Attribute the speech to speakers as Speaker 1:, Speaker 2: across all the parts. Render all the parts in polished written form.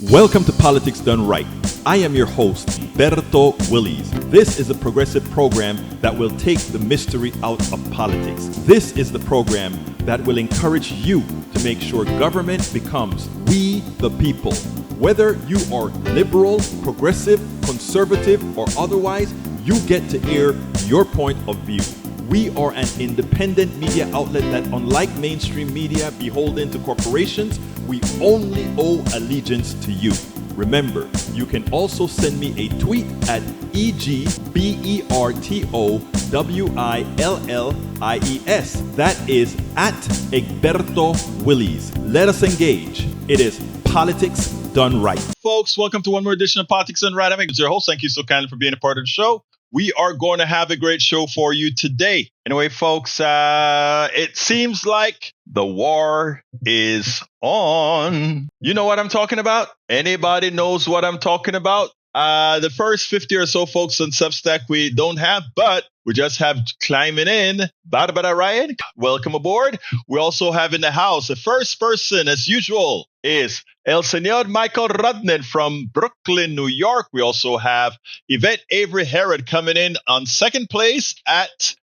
Speaker 1: Welcome to Politics Done Right. I am your host, Egberto Willies. This is a progressive program that will take the mystery out of politics. This is the program that will encourage you to make sure government becomes we the people. Whether you are liberal, progressive, conservative, or otherwise, you get to air your point of view. We are an independent media outlet that, unlike mainstream media beholden to corporations, we only owe allegiance to you. Remember, you can also send me a tweet at EGBERTOWILLIES. That is at Egberto Willies. Let us engage. It is Politics Done Right. Folks, welcome to one more edition of Politics Done Right. I'm your host. Thank you so kindly for being a part of the show. We are going to have a great show for you today. Anyway, folks, it seems like the war is on. You know what I'm talking about? Anybody knows what I'm talking about? The first 50 or so folks on Substack we don't have, but we just have climbing in. Barbara Ryan, welcome aboard. We also have in the house, the first person, as usual, is El Señor Michael Rudnan from Brooklyn, New York. We also have Yvette Avery Herod coming in on second place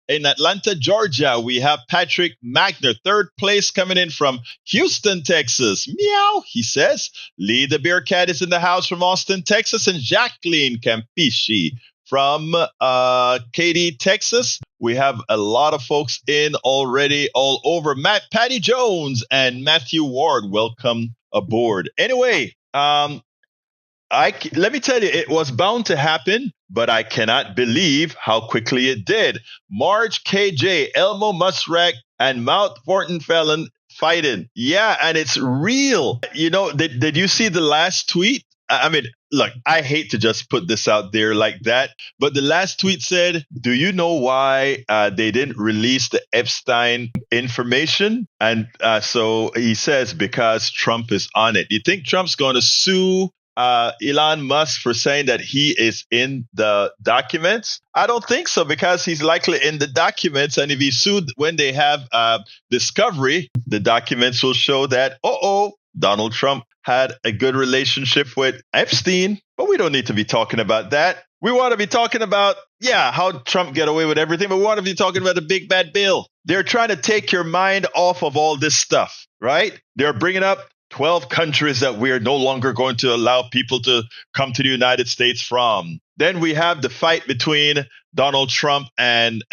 Speaker 1: in Atlanta, Georgia. We have Patrick Magner, third place, coming in from Houston, Texas. Meow, he says. Lee the Bear Cat is in the house from Austin, Texas. And Jacqueline Campishi from Katy, Texas. We have a lot of folks in already all over. Patty Jones and Matthew Ward, welcome aboard. Anyway, let me tell you, it was bound to happen, but I cannot believe how quickly it did. Marge KJ, Elmo Musrak, and Mount Fortin Felon fighting. Yeah, and it's real. You know, did you see the last tweet? I mean, look, I hate to just put this out there like that, but the last tweet said, do you know why they didn't release the Epstein information? And so he says, because Trump is on it. You think Trump's going to sue Elon Musk for saying that he is in the documents? I don't think so, because he's likely in the documents. And if he's sued when they have discovery, the documents will show that, Donald Trump had a good relationship with Epstein, but we don't need to be talking about that. We want to be talking about, how Trump get away with everything, but we want to be talking about the big bad bill. They're trying to take your mind off of all this stuff, right? They're bringing up 12 countries that we're no longer going to allow people to come to the United States from. Then we have the fight between Donald Trump and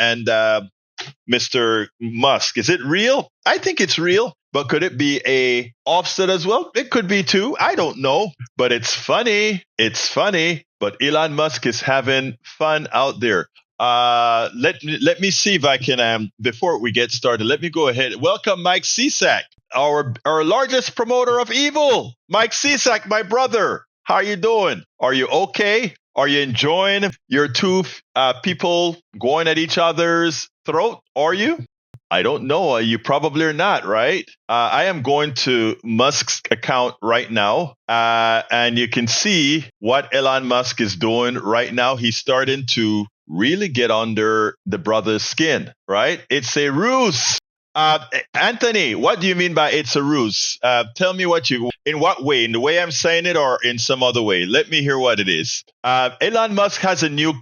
Speaker 1: Mr. Musk. Is it real? I think it's real. But could it be a offset as well? It could be too. I don't know. But it's funny. It's funny. But Elon Musk is having fun out there. Let me see if I can, before we get started, let me go ahead. Welcome, Mike Cisak, our largest promoter of evil. Mike Cisak, my brother. How are you doing? Are you okay? Are you enjoying your two people going at each other's throat? Are you? I don't know. You probably are not, right? I am going to Musk's account right now, and you can see what Elon Musk is doing right now. He's starting to really get under the brother's skin, right? It's a ruse. Anthony, what do you mean by it's a ruse? Tell me in what way? In the way I'm saying it, or in some other way? Let me hear what it is. Elon Musk has a new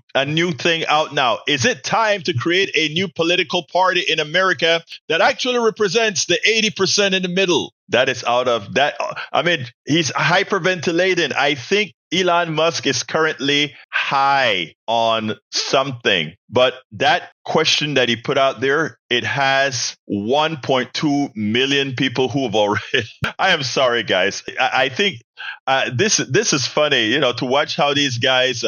Speaker 1: thing out now. Is it time to create a new political party in America that actually represents the 80% in the middle? That is out of that. I mean, he's hyperventilating. I think Elon Musk is currently high on something. But that question that he put out there, it has 1.2 million people who have already. I am sorry, guys. I think this is funny, to watch how these guys,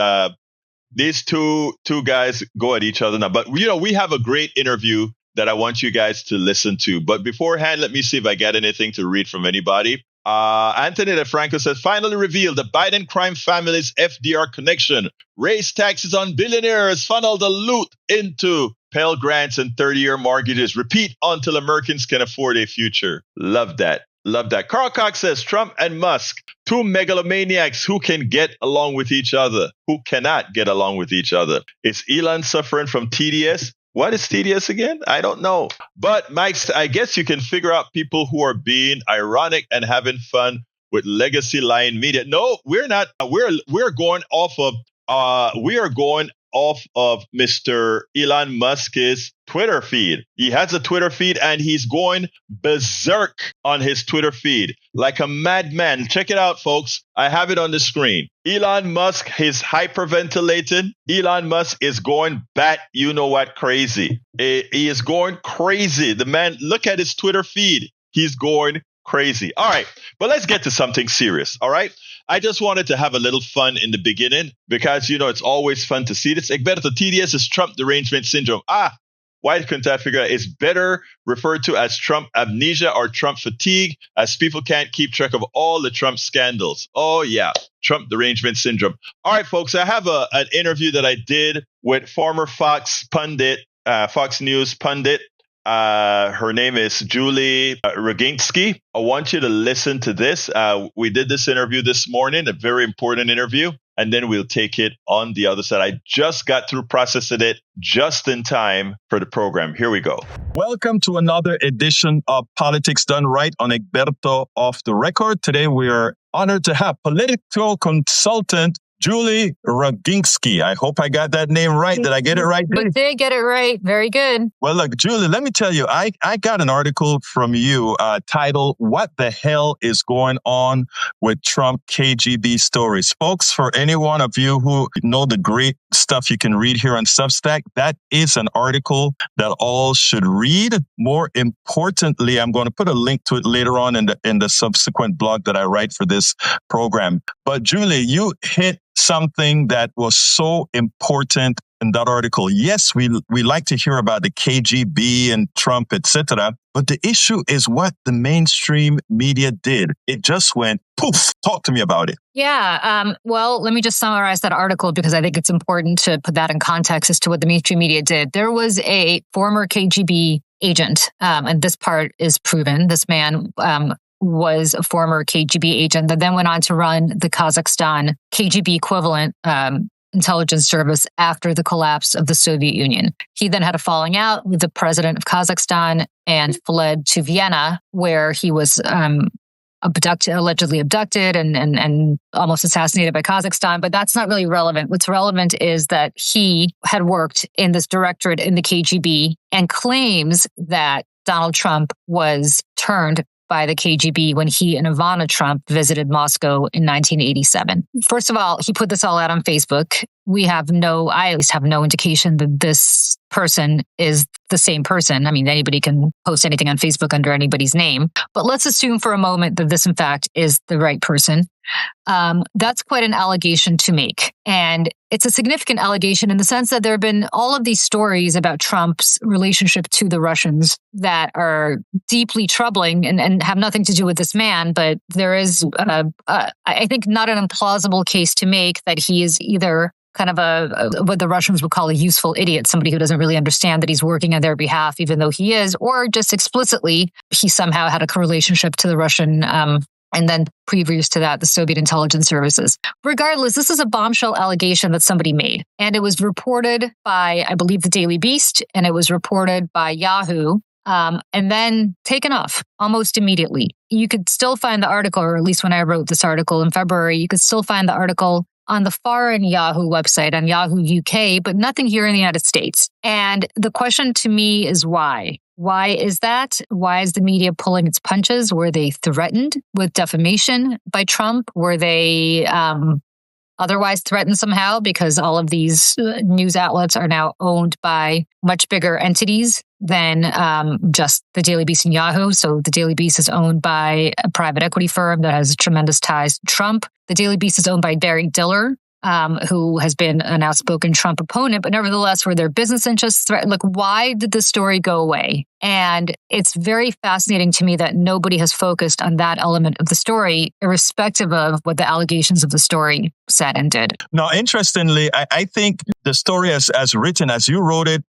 Speaker 1: these two guys go at each other now. But, we have a great interview that I want you guys to listen to. But beforehand, let me see if I get anything to read from anybody. Anthony DeFranco says, finally revealed the Biden crime family's FDR connection. Raised taxes on billionaires, funnel the loot into Pell Grants and 30-year mortgages. Repeat until Americans can afford a future. Love that. Love that. Carl Cox says, Trump and Musk, two megalomaniacs who can get along with each other, who cannot get along with each other. Is Elon suffering from TDS? What is TDS again? I don't know. But Mike, I guess you can figure out people who are being ironic and having fun with legacy line media. No, we're not. We're going off of Mr. Elon Musk's Twitter feed. He has a Twitter feed and he's going berserk on his Twitter feed like a madman. Check it out, folks. I have it on the screen. Elon Musk is hyperventilating. Elon Musk is going bat, you know what, crazy. He is going crazy. The man, look at his Twitter feed. He's going crazy. All right, but let's get to something serious. All right. I just wanted to have a little fun in the beginning because, it's always fun to see this. Egberto, TDS is Trump derangement syndrome. Why couldn't I figure out? It's better referred to as Trump amnesia or Trump fatigue, as people can't keep track of all the Trump scandals. Oh, yeah. Trump derangement syndrome. All right, folks, I have an interview that I did with former Fox News pundit. Her name is Julie Roginsky. I want you to listen to this. We did this interview this morning, a very important interview, and then we'll take it on the other side. I just got through processing it just in time for the program. Here we go. Welcome to another edition of Politics Done Right on Egberto Off the Record. Today we are honored to have political consultant Julie Roginsky. I hope I got that name right. Did I get it right?
Speaker 2: You did get it right. Very good.
Speaker 1: Well, look, Julie, let me tell you, I got an article from you titled, "What the Hell is Going On with Trump KGB Stories?" Folks, for any one of you who know the great stuff you can read here on Substack, that is an article that all should read. More importantly, I'm going to put a link to it later on in the subsequent blog that I write for this program. But Julie, you hit something that was so important in that article. Yes, we like to hear about the KGB and Trump, etc. But the issue is what the mainstream media did. It just went poof. Talk to me about it.
Speaker 2: Yeah. Well, let me just summarize that article because I think it's important to put that in context as to what the mainstream media did. There was a former KGB agent, and this part is proven. This man was a former KGB agent that then went on to run the Kazakhstan KGB equivalent intelligence service after the collapse of the Soviet Union. He then had a falling out with the president of Kazakhstan and fled to Vienna, where he was allegedly abducted and almost assassinated by Kazakhstan. But that's not really relevant. What's relevant is that he had worked in this directorate in the KGB and claims that Donald Trump was turned by the KGB when he and Ivana Trump visited Moscow in 1987. First of all, he put this all out on Facebook. I at least have no indication that this person is the same person. I mean, anybody can post anything on Facebook under anybody's name. But let's assume for a moment that this, in fact, is the right person. That's quite an allegation to make. And it's a significant allegation in the sense that there have been all of these stories about Trump's relationship to the Russians that are deeply troubling and have nothing to do with this man. But there is, I think, not an implausible case to make that he is either kind of what the Russians would call a useful idiot, somebody who doesn't really understand that he's working on their behalf, even though he is, or just explicitly, he somehow had a relationship to the Russian and then previous to that, the Soviet intelligence services. Regardless, this is a bombshell allegation that somebody made. And it was reported by, I believe, the Daily Beast, and it was reported by Yahoo, and then taken off almost immediately. You could still find the article, or at least when I wrote this article in February, you could still find the article on the foreign Yahoo website, on Yahoo UK, but nothing here in the United States. And the question to me is why? Why is that? Why is the media pulling its punches? Were they threatened with defamation by Trump? Were they otherwise threatened somehow because all of these news outlets are now owned by much bigger entities than just the Daily Beast and Yahoo? So the Daily Beast is owned by a private equity firm that has tremendous ties to Trump. The Daily Beast is owned by Barry Diller, who has been an outspoken Trump opponent, but nevertheless, were their business interests threatened? Like, why did the story go away? And it's very fascinating to me that nobody has focused on that element of the story, irrespective of what the allegations of the story said and did. Now,
Speaker 1: interestingly, I think the story as written, as you wrote it,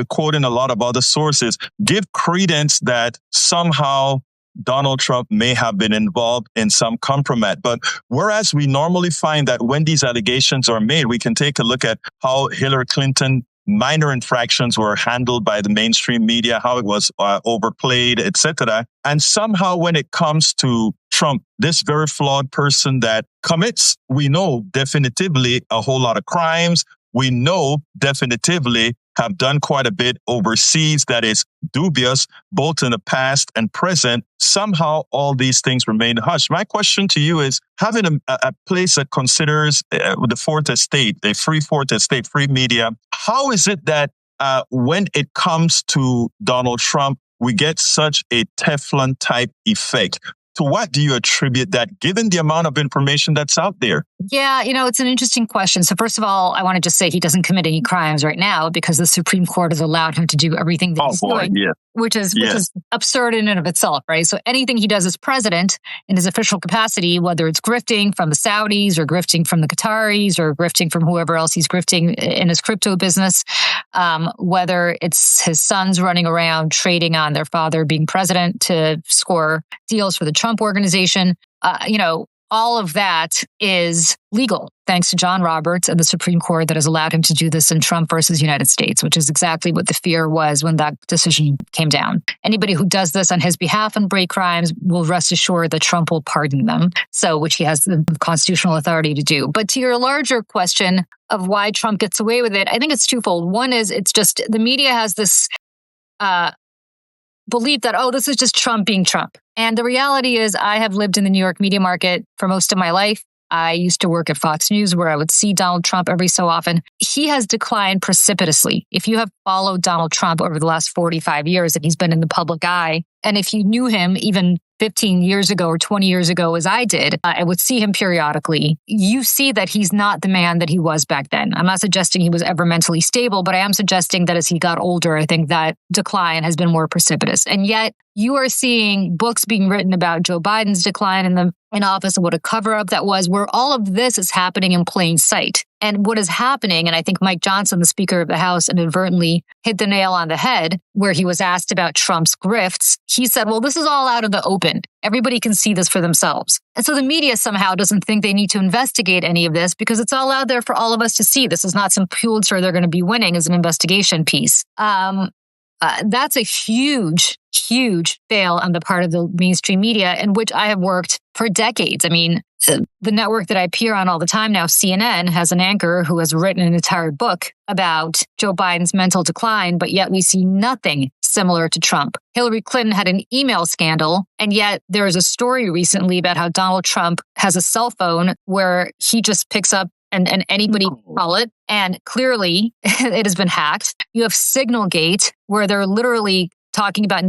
Speaker 1: quoting a lot of other sources, give credence that somehow Donald Trump may have been involved in some compromise. But whereas we normally find that when these allegations are made, we can take a look at how Hillary Clinton
Speaker 3: minor infractions were handled by the mainstream media, how it was overplayed, etc. And somehow when it comes to Trump, this very flawed person that commits, we know definitively a whole lot of crimes. We know definitively have done quite a bit overseas that is dubious, both in the past and present. Somehow all these things remain hushed. My question to you is, having a place that considers the fourth estate, a free fourth estate, free media, how is it that when it comes to Donald Trump, we get such a Teflon type effect? To what do you attribute that, given the amount of information that's out there?
Speaker 2: Yeah, it's an interesting question. So first of all, I want to just say he doesn't commit any crimes right now because the Supreme Court has allowed him to do everything that he's doing, which is absurd in and of itself, right? So anything he does as president in his official capacity, whether it's grifting from the Saudis or grifting from the Qataris or grifting from whoever else he's grifting in his crypto business, whether it's his sons running around trading on their father being president to score deals for the Trump organization, all of that is legal, thanks to John Roberts and the Supreme Court that has allowed him to do this in Trump versus United States, which is exactly what the fear was when that decision came down. Anybody who does this on his behalf and break crimes will rest assured that Trump will pardon them, which he has the constitutional authority to do. But to your larger question of why Trump gets away with it, I think it's twofold. One is it's just the media has this belief that, this is just Trump being Trump. And the reality is I have lived in the New York media market for most of my life. I used to work at Fox News where I would see Donald Trump every so often. He has declined precipitously. If you have followed Donald Trump over the last 45 years and he's been in the public eye, and if you knew him even 15 years ago or 20 years ago, as I did, I would see him periodically. You see that he's not the man that he was back then. I'm not suggesting he was ever mentally stable, but I am suggesting that as he got older, I think that decline has been more precipitous. And yet you are seeing books being written about Joe Biden's decline in office and what a cover-up that was, where all of this is happening in plain sight. And what is happening, and I think Mike Johnson, the Speaker of the House, inadvertently hit the nail on the head where he was asked about Trump's grifts. He said, well, this is all out in the open. Everybody can see this for themselves. And so the media somehow doesn't think they need to investigate any of this because it's all out there for all of us to see. This is not some Pulitzer they're going to be winning as an investigation piece. That's a huge, huge fail on the part of the mainstream media in which I have worked for decades. I mean, the network that I appear on all the time now, CNN, has an anchor who has written an entire book about Joe Biden's mental decline, but yet we see nothing similar to Trump. Hillary Clinton had an email scandal, and yet there is a story recently about how Donald Trump has a cell phone where he just picks up and anybody can call it. And clearly it has been hacked. You have Signalgate, where they're literally talking about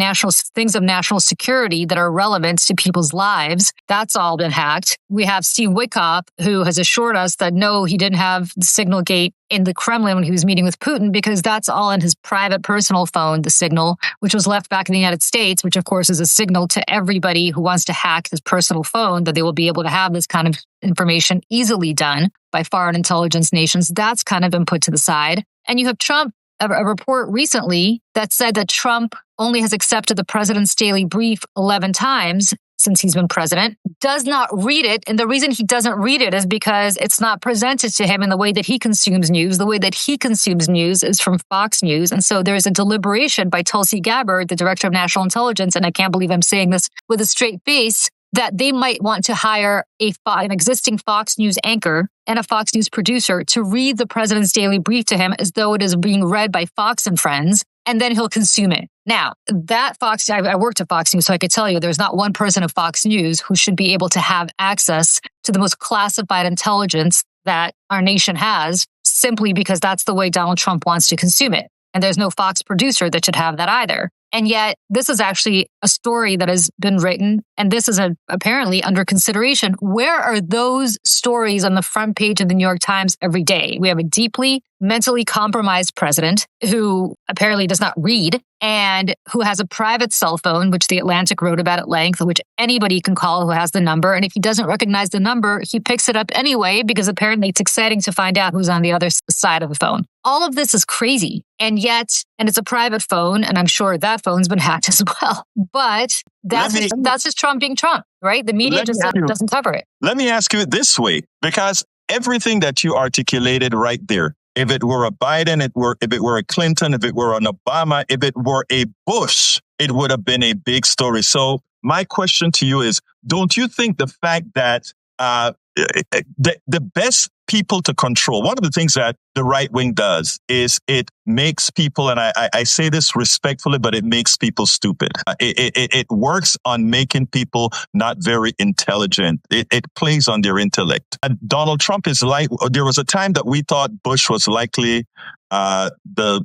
Speaker 2: things of national security that are relevant to people's lives. That's all been hacked. We have Steve Witkoff, who has assured us that no, he didn't have the Signalgate in the Kremlin when he was meeting with Putin, because that's all in his private personal phone, the signal, which was left back in the United States, which of course is a signal to everybody who wants to hack his personal phone that they will be able to have this kind of information easily done by foreign intelligence nations. That's kind of been put to the side. And you have Trump, a report recently that said that Trump only has accepted the president's daily brief 11 times since he's been president, does not read it. And the reason he doesn't read it is because it's not presented to him in the way that he consumes news. The way that he consumes news is from Fox News. And so there's a deliberation by Tulsi Gabbard, the director of national intelligence, and I can't believe I'm saying this with a straight face, that they might want to hire an existing Fox News anchor and a Fox News producer to read the president's daily brief to him as though it is being read by Fox and Friends, and then he'll consume it. Now, I worked at Fox News, so I could tell you there's not one person at Fox News who should be able to have access to the most classified intelligence that our nation has, simply because that's the way Donald Trump wants to consume it. And there's no Fox producer that should have that either. And yet, this is actually a story that has been written, and this is apparently under consideration. Where are those stories on the front page of the New York Times every day? We have a deeply mentally compromised president who apparently does not read and who has a private cell phone, which The Atlantic wrote about at length, which anybody can call who has the number. And if he doesn't recognize the number, he picks it up anyway, because apparently it's exciting to find out who's on the other side of the phone. All of this is crazy. And it's a private phone, and I'm sure that phone's been hacked as well. But that's just Trump being Trump, right? The media just doesn't cover it.
Speaker 3: Let me ask you it this way, because everything that you articulated right there, If it were a Biden, if it were a Clinton, if it were an Obama, if it were a Bush, it would have been a big story. So my question to you is, don't you think the fact that the best people to control, one of the things that the right wing does is it makes people, and I say this respectfully, but it makes people stupid. It works on making people not very intelligent. It plays on their intellect. And Donald Trump is there was a time that we thought Bush was likely the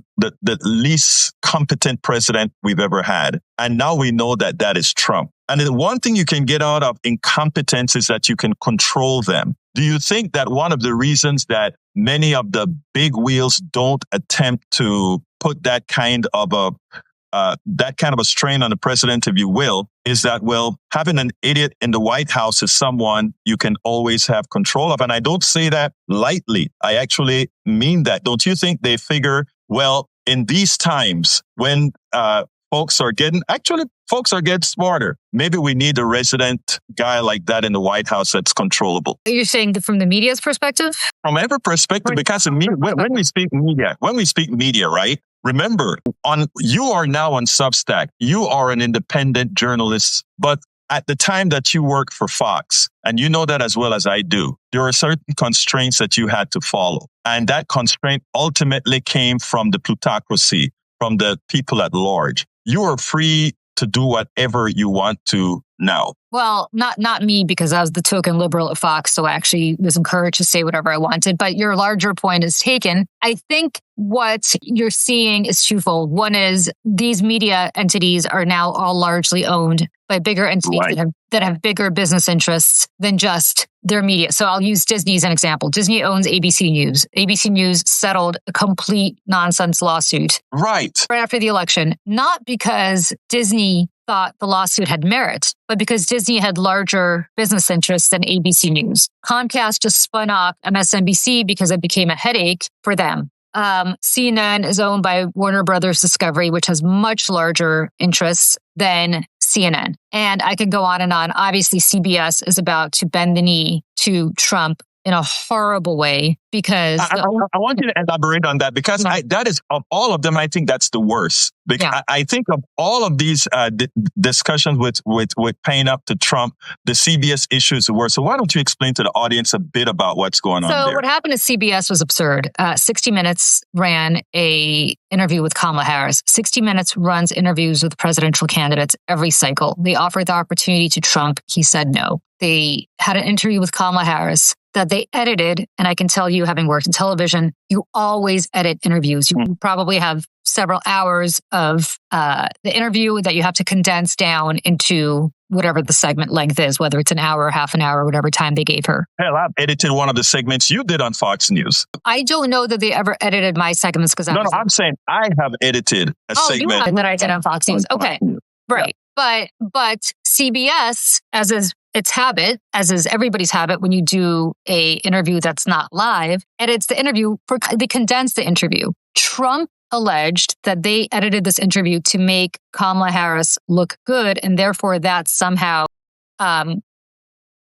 Speaker 3: least competent president we've ever had. And now we know that that is Trump. And the one thing you can get out of incompetence is that you can control them. Do you think that one of the reasons that many of the big wheels don't attempt to put that kind of a strain on the president, if you will, is that, well, having an idiot in the White House is someone you can always have control of? And I don't say that lightly. I actually mean that. Don't you think they figure, well, in these times when folks are getting smarter, maybe we need a resident guy like that in the White House that's controllable?
Speaker 2: You're saying that from the media's perspective?
Speaker 3: From every perspective, because when we speak media, right? Remember, you are now on Substack. You are an independent journalist, but at the time that you work for Fox, and you know that as well as I do, there are certain constraints that you had to follow. And that constraint ultimately came from the plutocracy, from the people at large. You are free to do whatever you want to now.
Speaker 2: Well, not me, because I was the token liberal at Fox, so I actually was encouraged to say whatever I wanted. But your larger point is taken. I think what you're seeing is twofold. One is these media entities are now all largely owned by bigger entities that have bigger business interests than just their media. So I'll use Disney as an example. Disney owns ABC News. ABC News settled a complete nonsense lawsuit right after the election, not because Disney thought the lawsuit had merit, but because Disney had larger business interests than ABC News. Comcast just spun off MSNBC because it became a headache for them. CNN is owned by Warner Brothers Discovery, which has much larger interests than CNN. And I could go on and on. Obviously, CBS is about to bend the knee to Trump in a horrible way because...
Speaker 3: I want you to elaborate on that, because that is, of all of them, I think that's the worst. Because I think of all of these discussions with paying up to Trump, the CBS issue is the worst. So why don't you explain to the audience a bit about what's going on there?
Speaker 2: So what happened at CBS was absurd. 60 Minutes ran a interview with Kamala Harris. 60 Minutes runs interviews with presidential candidates every cycle. They offered the opportunity to Trump. He said no. They had an interview with Kamala Harris that they edited. And I can tell you, having worked in television, you always edit interviews. You probably have several hours of the interview that you have to condense down into whatever the segment length is, whether it's an hour, half an hour, whatever time they gave her.
Speaker 3: Hell, I've edited one of the segments you did on Fox News.
Speaker 2: I don't know that they ever edited my segments because
Speaker 3: I'm saying I have edited a segment
Speaker 2: that I did on Fox News. Okay, right. Yeah. But CBS, as is its habit, as is everybody's habit when you do a interview that's not live, edits the interview, they condense the interview. Trump alleged that they edited this interview to make Kamala Harris look good, and therefore that somehow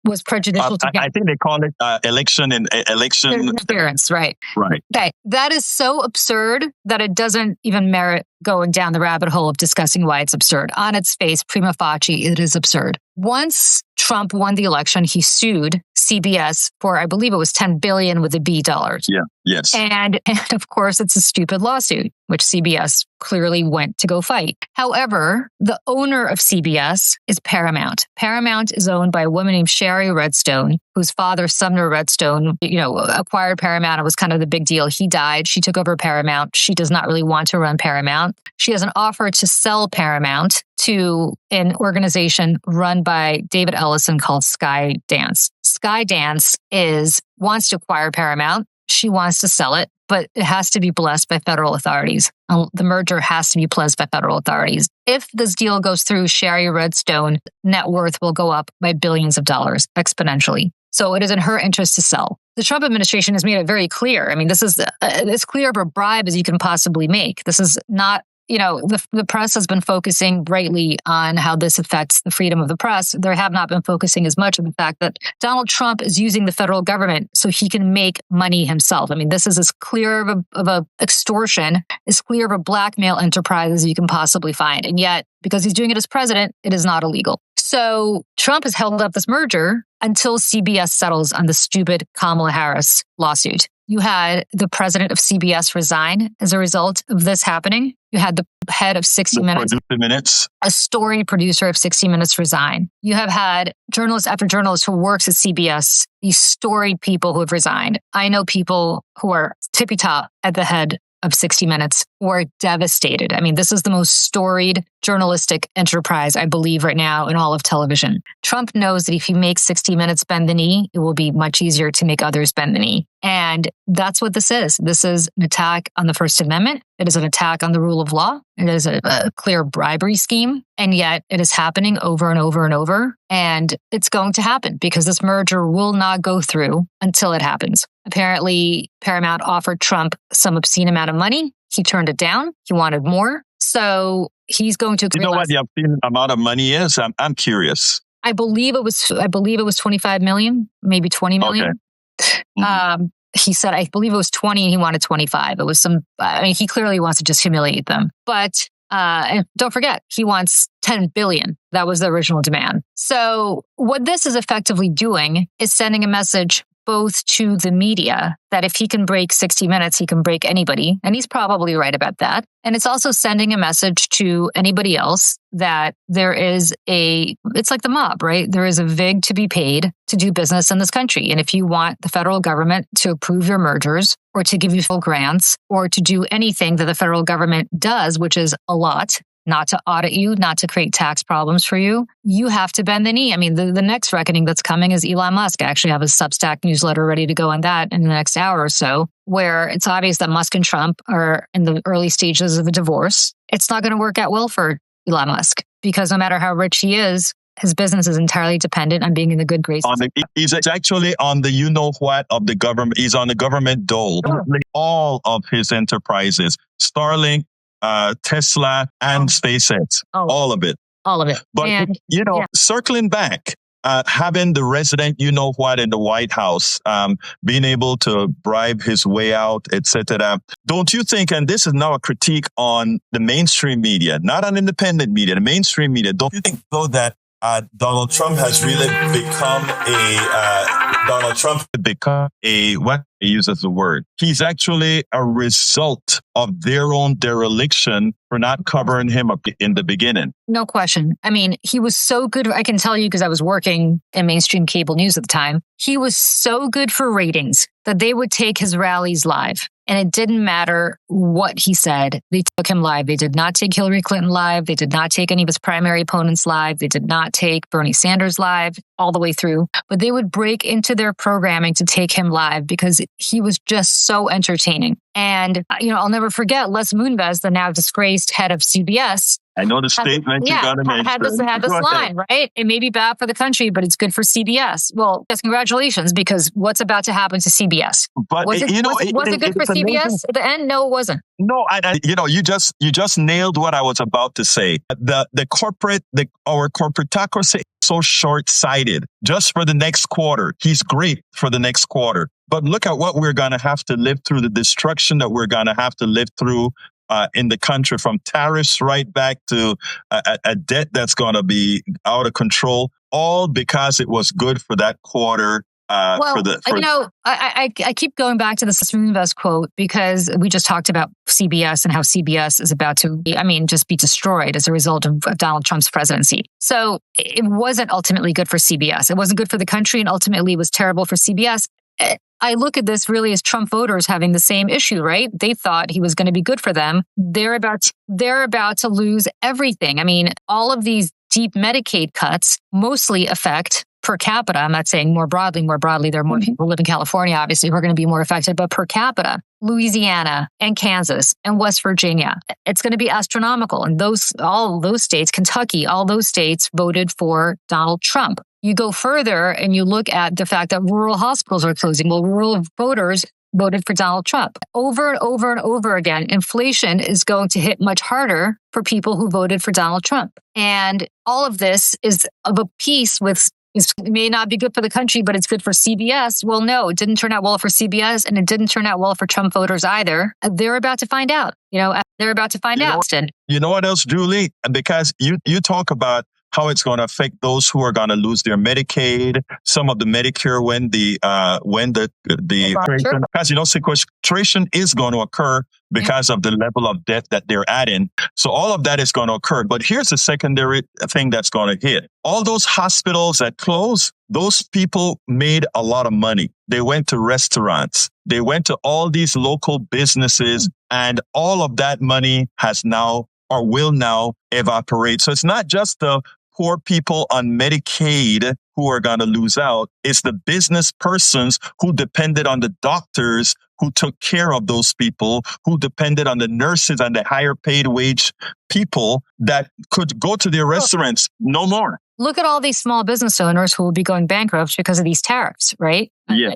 Speaker 2: was prejudicial to him.
Speaker 3: I think they call it election
Speaker 2: interference, right?
Speaker 3: Right.
Speaker 2: Okay. That is so absurd that it doesn't even merit going down the rabbit hole of discussing why it's absurd. On its face, prima facie, it is absurd. Once Trump won the election, he sued CBS for, I believe it was $10 billion with a B dollars.
Speaker 3: Yeah. Yes.
Speaker 2: And of course, it's a stupid lawsuit, which CBS clearly went to go fight. However, the owner of CBS is Paramount. Paramount is owned by a woman named Sherry Redstone, whose father, Sumner Redstone, acquired Paramount. It was kind of the big deal. He died. She took over Paramount. She does not really want to run Paramount. She has an offer to sell Paramount to an organization run by David Ellison called Skydance. Skydance wants to acquire Paramount. She wants to sell it, but it has to be blessed by federal authorities. The merger has to be blessed by federal authorities. If this deal goes through, Sherry Redstone net worth will go up by billions of dollars exponentially. So it is in her interest to sell. The Trump administration has made it very clear. I mean, this is as clear of a bribe as you can possibly make. This is not the press has been focusing rightly on how this affects the freedom of the press. They have not been focusing as much on the fact that Donald Trump is using the federal government so he can make money himself. I mean, this is as clear of a extortion, as clear of a blackmail enterprise as you can possibly find. And yet, because he's doing it as president, it is not illegal. So Trump has held up this merger until CBS settles on the stupid Kamala Harris lawsuit. You had the president of CBS resign as a result of this happening. You had the head of 60 Minutes, a story producer of 60 Minutes resign. You have had journalist after journalist who works at CBS, these storied people who have resigned. I know people who are tippy top at the head of 60 Minutes who are devastated. I mean, this is the most storied journalistic enterprise, I believe, right now in all of television. Trump knows that if he makes 60 Minutes bend the knee, it will be much easier to make others bend the knee. And that's what this is. This is an attack on the First Amendment. It is an attack on the rule of law. It is a clear bribery scheme. And yet it is happening over and over and over. And it's going to happen because this merger will not go through until it happens. Apparently, Paramount offered Trump some obscene amount of money. He turned it down. He wanted more. So he's going to...
Speaker 3: You know what the obscene amount of money is? I'm curious.
Speaker 2: I believe it was 25 million, maybe 20 million. Okay. Mm-hmm. He said, I believe it was 20 and he wanted 25. It was he clearly wants to just humiliate them. But and don't forget, he wants 10 billion. That was the original demand. So what this is effectively doing is sending a message both to the media that if he can break 60 Minutes, he can break anybody. And he's probably right about that. And it's also sending a message to anybody else that it's like the mob, right? There is a vig to be paid to do business in this country. And if you want the federal government to approve your mergers or to give you full grants or to do anything that the federal government does, which is a lot, not to audit you, not to create tax problems for you, you have to bend the knee. I mean, the next reckoning that's coming is Elon Musk. I actually have a Substack newsletter ready to go on that in the next hour or so, where it's obvious that Musk and Trump are in the early stages of a divorce. It's not going to work out well for Elon Musk because no matter how rich he is, his business is entirely dependent on being in the good graces.
Speaker 3: He's actually on the you-know-what of the government. He's on the government dole. Oh. All of his enterprises, Starlink, Tesla, and SpaceX, all of it.
Speaker 2: All of it.
Speaker 3: But, circling back, having the resident you-know-what in the White House, being able to bribe his way out, etc. Don't you think, and this is now a critique on the mainstream media, not on independent media, the mainstream media, don't you think, though, that Donald Trump has really become what he uses the word. He's actually a result of their own dereliction for not covering him up in the beginning.
Speaker 2: No question. I mean, he was so good. I can tell you because I was working in mainstream cable news at the time. He was so good for ratings that they would take his rallies live. And it didn't matter what he said. They took him live. They did not take Hillary Clinton live. They did not take any of his primary opponents live. They did not take Bernie Sanders live all the way through. But they would break into their programming to take him live because he was just so entertaining. And, I'll never forget Les Moonves, the now disgraced head of CBS.
Speaker 3: I know the statement you got to make.
Speaker 2: Had this line, right? It may be bad for the country, but it's good for CBS. Well, yes, congratulations, because what's about to happen to CBS?
Speaker 3: But
Speaker 2: was it good for CBS amazing. At the end? No, it wasn't.
Speaker 3: No, you just nailed what I was about to say. Our corporatocracy is so short-sighted. Just for the next quarter, he's great for the next quarter. But look at what we're going to have to live through, the destruction that we're going to have to live through in the country, from tariffs right back to a debt that's going to be out of control, all because it was good for that quarter.
Speaker 2: I keep going back to the Moonves quote because we just talked about CBS and how CBS is about to, just be destroyed as a result of Donald Trump's presidency. So it wasn't ultimately good for CBS. It wasn't good for the country, and ultimately it was terrible for CBS. I look at this really as Trump voters having the same issue, right? They thought he was going to be good for them. They're about to lose everything. I mean, all of these deep Medicaid cuts mostly affect per capita. I'm not saying more broadly. There are more people who live in California, obviously, who are going to be more affected, but per capita, Louisiana and Kansas and West Virginia, it's going to be astronomical. And all those states, Kentucky, all those states voted for Donald Trump. You go further and you look at the fact that rural hospitals are closing. Well, rural voters voted for Donald Trump. Over and over and over again, inflation is going to hit much harder for people who voted for Donald Trump. And all of this is of a piece with, it may not be good for the country, but it's good for CBS. Well, no, it didn't turn out well for CBS, and it didn't turn out well for Trump voters either. They're about to find out. They're about to find out.
Speaker 3: You know what else, Julie? Because you talk about how it's going to affect those who are going to lose their Medicaid, some of the Medicare when the because sequestration is going to occur because of the level of debt that they're adding. So all of that is going to occur. But here's the secondary thing that's going to hit. All those hospitals that close, those people made a lot of money. They went to restaurants. They went to all these local businesses, and all of that money has now or will now evaporate. So it's not just the poor people on Medicaid who are going to lose out. It's the business persons who depended on the doctors who took care of those people, who depended on the nurses and the higher paid wage people that could go to their restaurants. No more.
Speaker 2: Look at all these small business owners who will be going bankrupt because of these tariffs, right?
Speaker 3: Yeah.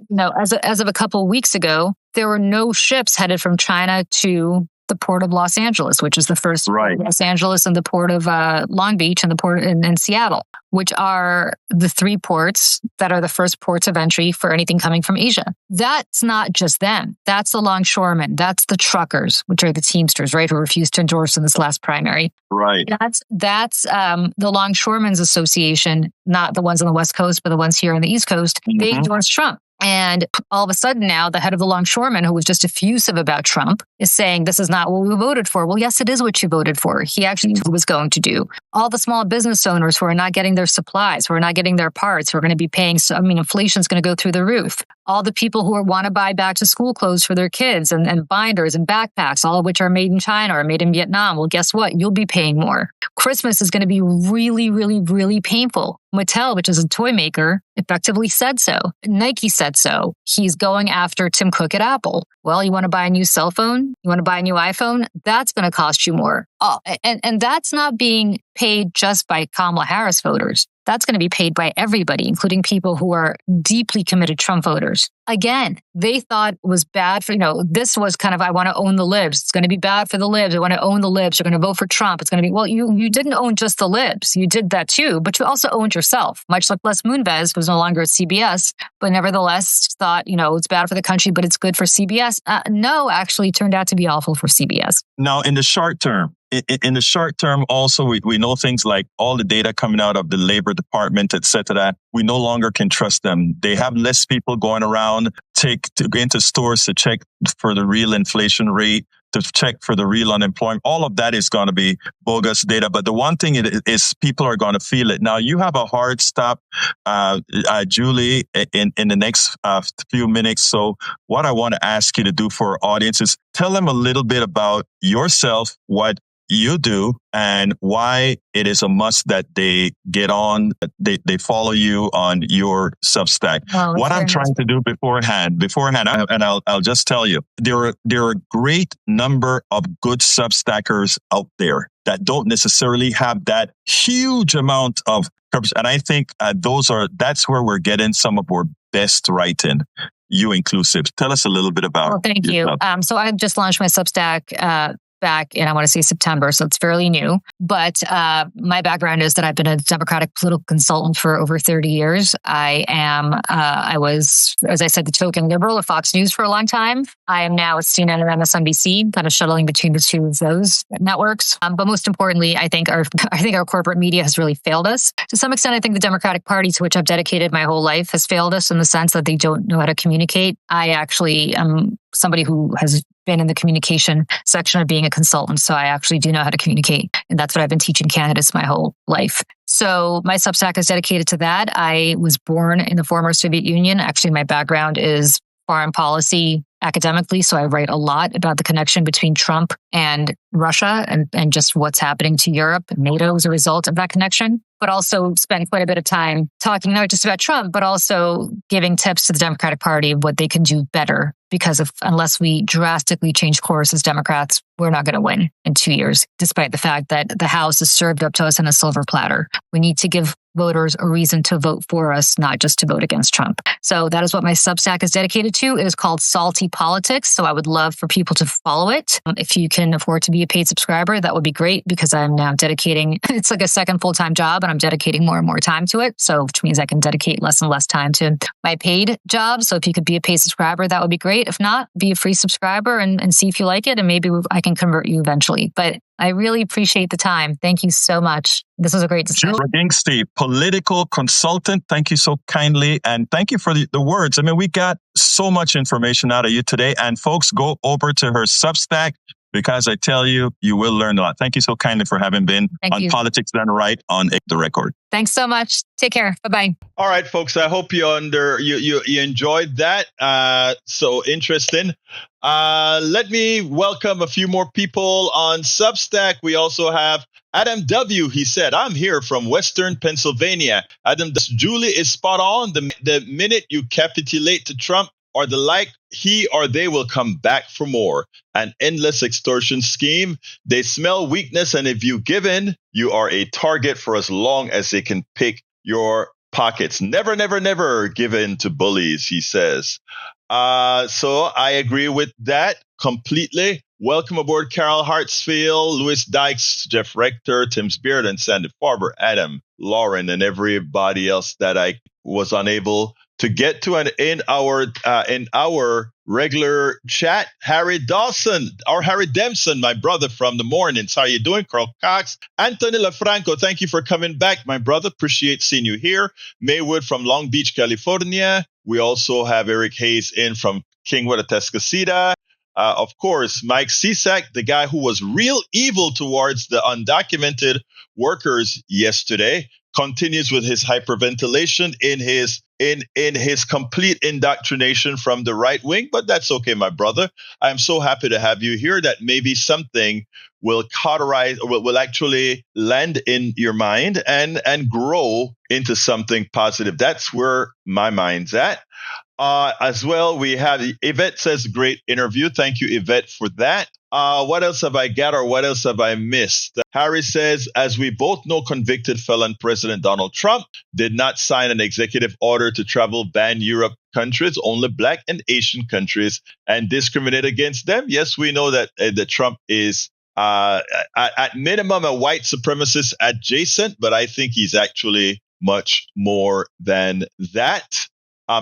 Speaker 2: As of a couple of weeks ago, there were no ships headed from China to the port of Los Angeles, which is the first port of Los Angeles, and the port of Long Beach, and the port in Seattle, which are the three ports that are the first ports of entry for anything coming from Asia. That's not just them. That's the longshoremen. That's the truckers, which are the Teamsters, right, who refused to endorse in this last primary.
Speaker 3: Right.
Speaker 2: That's the Longshoremen's Association, not the ones on the West Coast, but the ones here on the East Coast. Mm-hmm. They endorsed Trump. And all of a sudden now, the head of the longshoremen, who was just effusive about Trump, is saying, this is not what we voted for. Well, yes, it is what you voted for. He actually was going to do. All the small business owners who are not getting their supplies, who are not getting their parts, who are going to be paying, inflation's going to go through the roof. All the people who want to buy back to school clothes for their kids and binders and backpacks, all of which are made in China or made in Vietnam. Well, guess what? You'll be paying more. Christmas is going to be really, really, really painful. Mattel, which is a toy maker, effectively said so. Nike said so. He's going after Tim Cook at Apple. Well, you want to buy a new cell phone? You want to buy a new iPhone? That's going to cost you more. Oh, and that's not being paid just by Kamala Harris voters. That's going to be paid by everybody, including people who are deeply committed Trump voters. Again, they thought it was bad for, this was kind of, I want to own the libs. It's going to be bad for the libs. I want to own the libs. You're going to vote for Trump. It's going to be, well, you didn't own just the libs. You did that too, but you also owned yourself, much like Les Moonves, who's no longer at CBS, but nevertheless thought, it's bad for the country, but it's good for CBS. No, actually turned out to be awful for CBS.
Speaker 3: Now, in the short term, also, we know things like all the data coming out of the Labor Department, et cetera. We no longer can trust them. They have less people going around to go into stores to check for the real inflation rate, to check for the real unemployment. All of that is going to be bogus data. But the one thing is people are going to feel it. Now, you have a hard stop, Julie, in the next few minutes. So what I want to ask you to do for our audience is tell them a little bit about yourself, what you do, and why it is a must that they get on, they follow you on your Substack. What I'm trying to do beforehand, and I'll just tell you, there are a great number of good Substackers out there that don't necessarily have that huge amount of purpose. And I think that's where we're getting some of our best writing. You inclusive. Tell us a little bit about.
Speaker 2: Well, thank you. So I've just launched my Substack back in, I want to say September, so it's fairly new. But my background is that I've been a Democratic political consultant for over 30 years. I was, as I said, the token liberal at Fox News for a long time. I am now at CNN and MSNBC, kind of shuttling between the two of those networks. But most importantly, I think our corporate media has really failed us. To some extent, I think the Democratic Party, to which I've dedicated my whole life, has failed us in the sense that they don't know how to communicate. I actually am somebody who has been in the communication section of being a consultant. So I actually do know how to communicate. And that's what I've been teaching candidates my whole life. So my Substack is dedicated to that. I was born in the former Soviet Union. Actually, my background is foreign policy academically. So I write a lot about the connection between Trump and Russia and just what's happening to Europe and NATO as a result of that connection. But also spend quite a bit of time talking not just about Trump, but also giving tips to the Democratic Party of what they can do better. Because unless we drastically change course as Democrats, we're not going to win in 2 years, despite the fact that the House is served up to us in a silver platter. We need to give voters a reason to vote for us, not just to vote against Trump. So that is what my Substack is dedicated to. It is called Salty Politics. So I would love for people to follow it. If you can afford to be a paid subscriber, that would be great because I'm now dedicating, it's like a second full-time job and I'm dedicating more and more time to it. So which means I can dedicate less and less time to my paid job. So if you could be a paid subscriber, that would be great. If not, be a free subscriber and see if you like it. And maybe I can convert you eventually. But I really appreciate the time. Thank you so much. This was a great discussion.
Speaker 3: Roginsky, political consultant, thank you so kindly. And thank you for the words. I mean, we got so much information out of you today. And folks, go over to her Substack because I tell you, you will learn a lot. Thank you so kindly for having been on Politics Done Right on the Record.
Speaker 2: Thanks so much. Take care. Bye-bye.
Speaker 1: All right, folks. I hope you enjoyed that. So interesting. Let me welcome a few more people on Substack. We also have Adam W. He said, I'm here from Western Pennsylvania. Adam, Julie is spot on. The minute you capitulate to Trump or the like, he or they will come back for more. An endless extortion scheme. They smell weakness, and if you give in, you are a target for as long as they can pick your pockets. Never, never, never give in to bullies, he says. So I agree with that completely. Welcome aboard, Carol Hartsfield, Louis Dykes, Jeff Rector, Tim Beard, and Sandy Farber, Adam, Lauren, and everybody else that I was unable to get to. And in our regular chat, Harry Dawson, or Harry Dempson, my brother from the mornings. How you doing? Carl Cox, Anthony LaFranco, thank you for coming back, my brother. Appreciate seeing you here. Maywood from Long Beach, California. We also have Eric Hayes in from Kingwood, Atascocita. Of course, Mike Cisak, the guy who was real evil towards the undocumented workers yesterday, continues with his hyperventilation in his complete indoctrination from the right wing. But that's okay, my brother. I'm so happy to have you here that maybe something will cauterize, or will actually land in your mind and grow into something positive. That's where my mind's at. As well, we have Yvette says, great interview. Thank you, Yvette, for that. What else have I got, or what else have I missed? Harry says, as we both know, convicted felon President Donald Trump did not sign an executive order to travel ban Europe countries, only Black and Asian countries, and discriminate against them. Yes, we know that Trump is at minimum a white supremacist adjacent, but I think he's actually much more than that.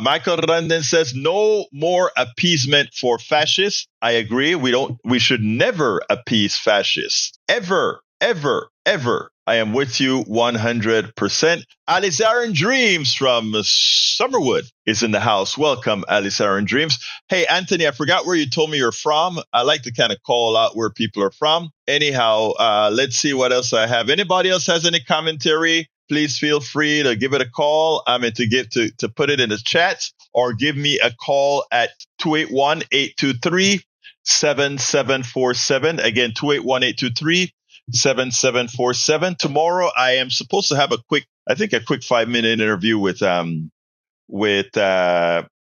Speaker 1: Michael Randon says, no more appeasement for fascists. I agree. We should never appease fascists. Ever, ever, ever. I am with you 100%. Alice Aaron Dreams from Summerwood is in the house. Welcome, Alice Aaron Dreams. Hey, Anthony, I forgot where you told me you're from. I like to kind of call out where people are from. Anyhow, let's see what else I have. Anybody else has any commentary? Please feel free to give it a call. I mean, to put it in the chat, or give me a call at 281-823-7747. Again, 281-823-7747. Tomorrow, I am supposed to have a quick 5-minute interview with Tom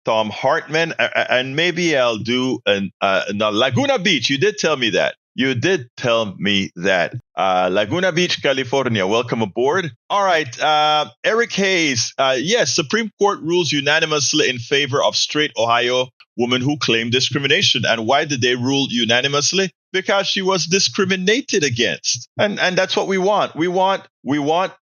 Speaker 1: Hartman, and maybe I'll do Laguna Beach. You did tell me that. Laguna Beach, California. Welcome aboard. All right. Eric Hayes. Yes, Supreme Court rules unanimously in favor of straight Ohio woman who claimed discrimination. And why did they rule unanimously? Because she was discriminated against. And that's what we want. We want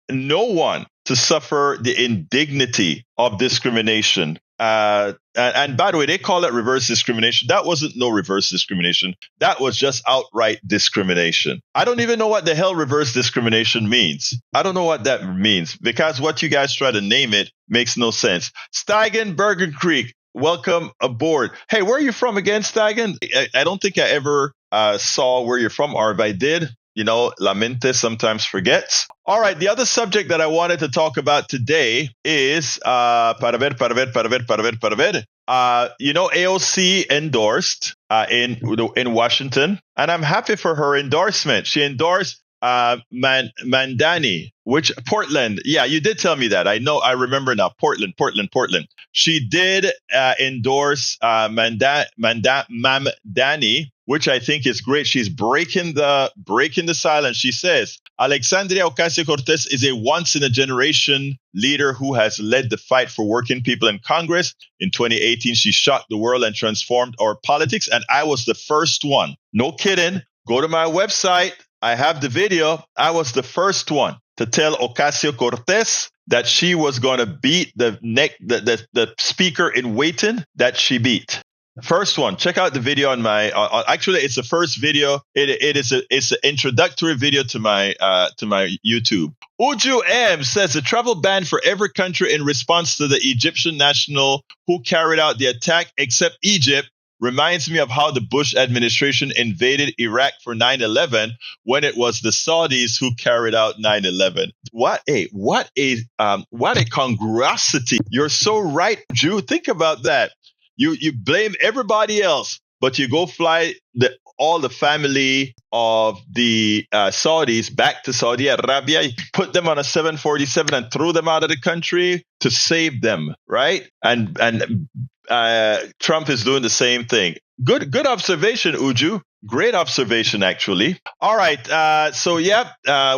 Speaker 1: no one to suffer the indignity of discrimination. And by the way, they call it reverse discrimination. That wasn't no reverse discrimination. That was just outright discrimination. I don't even know what the hell reverse discrimination means. I don't know what that means, because what you guys try to name it makes no sense. Steigen, Bergen Creek, welcome aboard. Hey, where are you from again, Steigen? I don't think I ever saw where you're from, or if I did, La mente sometimes forgets. All right, the other subject that I wanted to talk about today is AOC endorsed in Washington, and I'm happy for her endorsement. She endorsed Mandani, which Portland. Yeah, you did tell me that. I know. I remember now. Portland. She did endorse Mamdani, which I think is great. She's breaking the silence. She says, Alexandria Ocasio-Cortez is a once-in-a-generation leader who has led the fight for working people in Congress. In 2018, she shocked the world and transformed our politics, and I was the first one. No kidding. Go to my website. I have the video. I was the first one to tell Ocasio-Cortez that she was going to beat the speaker in waiting that she beat. First one. Check out the video on my. Actually, it's the first video. It's an introductory video to my YouTube. Uju M says the travel ban for every country in response to the Egyptian national who carried out the attack, except Egypt, reminds me of how the Bush administration invaded Iraq for 9/11 when it was the Saudis who carried out 9/11. What a congruosity. You're so right, Jew. Think about that. You blame everybody else, but you go fly all the family of the Saudis back to Saudi Arabia, you put them on a 747 and throw them out of the country to save them, right? And Trump is doing the same thing. Good observation, Uju. Great observation, actually. All right.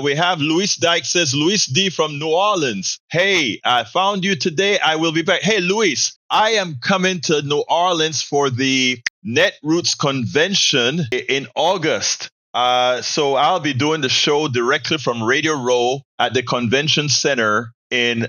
Speaker 1: We have Luis Dyke says, Luis D from New Orleans. Hey, I found you today. I will be back. Hey, Luis, I am coming to New Orleans for the Netroots convention in August. So I'll be doing the show directly from Radio Row at the convention center in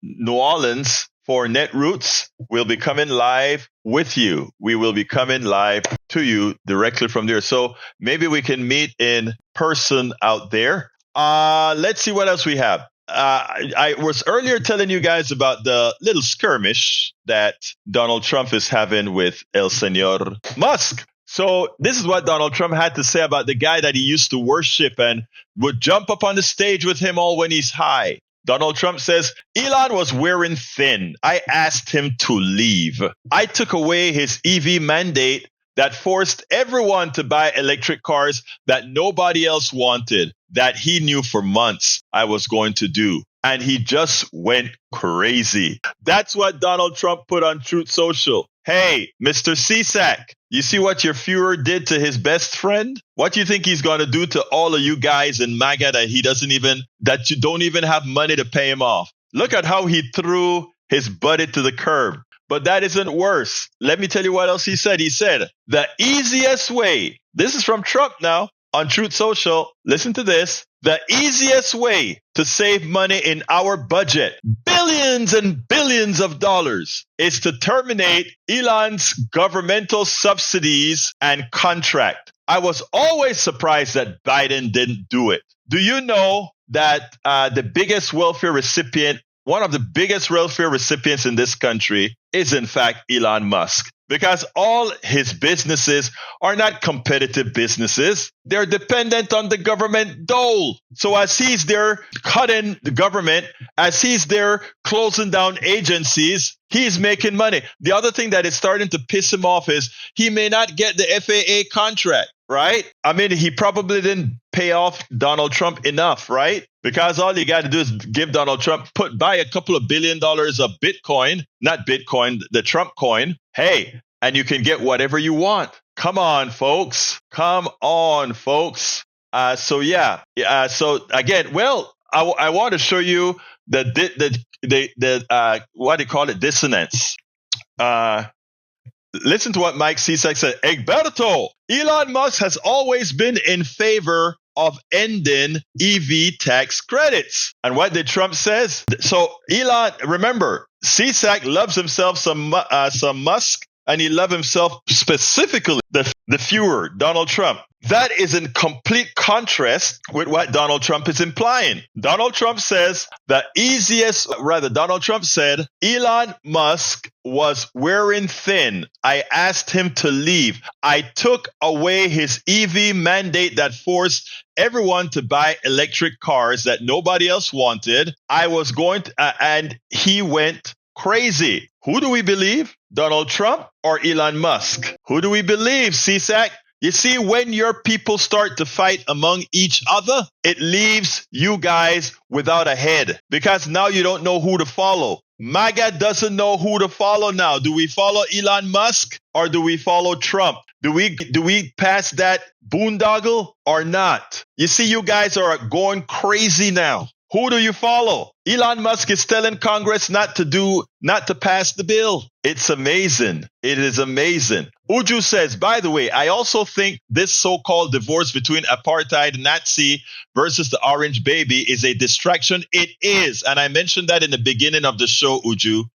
Speaker 1: New Orleans. For Netroots, we'll be coming live with you. We will be coming live to you directly from there. So maybe we can meet in person out there. Let's see what else we have. I was earlier telling you guys about the little skirmish that Donald Trump is having with El Señor Musk. So this is what Donald Trump had to say about the guy that he used to worship and would jump up on the stage with him all when he's high. Donald Trump says, Elon was wearing thin. I asked him to leave. I took away his EV mandate that forced everyone to buy electric cars that nobody else wanted, that he knew for months I was going to do. And he just went crazy. That's what Donald Trump put on Truth Social. Hey, Mr. CSAC, you see what your Führer did to his best friend? What do you think he's going to do to all of you guys in MAGA that you don't even have money to pay him off? Look at how he threw his buddy to the curb. But that isn't worse. Let me tell you what else he said. He said, the easiest way, this is from Trump now on Truth Social. Listen to this. The easiest way to save money in our budget, billions and billions of dollars, is to terminate Elon's governmental subsidies and contract. I was always surprised that Biden didn't do it. Do you know that the biggest welfare recipient, one of the biggest welfare recipients in this country is in fact Elon Musk? Because all his businesses are not competitive businesses. They're dependent on the government dole. So as he's there cutting the government, as he's there closing down agencies, he's making money. The other thing that is starting to piss him off is he may not get the FAA contract, right? I mean, he probably didn't pay off Donald Trump enough, right? Because all you got to do is give Donald Trump, buy a couple of $1 billion of Bitcoin, not Bitcoin, the Trump coin. Hey, and you can get whatever you want. Come on, folks. Come on, folks. So again, well, I want to show you the what do you call it? Dissonance. Listen to what Mike Cisak said. Egberto, Elon Musk has always been in favor of ending EV tax credits. And what did Trump says? So Elon, remember, Cisak loves himself some Musk, and he loves himself specifically the Führer, Donald Trump. That is in complete contrast with what Donald Trump is implying. Donald Trump said Elon Musk was wearing thin. I asked him to leave. I took away his EV mandate that forced everyone to buy electric cars that nobody else wanted. I was going to, and he went crazy. Who do we believe? Donald Trump or Elon Musk? Who do we believe, CSAC? You see, when your people start to fight among each other, it leaves you guys without a head because now you don't know who to follow. MAGA doesn't know who to follow now. Do we follow Elon Musk or do we follow Trump? Do we pass that boondoggle or not? You see, you guys are going crazy now. Who do you follow? Elon Musk is telling Congress not to pass the bill. It's amazing. It is amazing. Uju says, by the way, I also think this so-called divorce between apartheid Nazi versus the orange baby is a distraction. It is. And I mentioned that in the beginning of the show, Uju.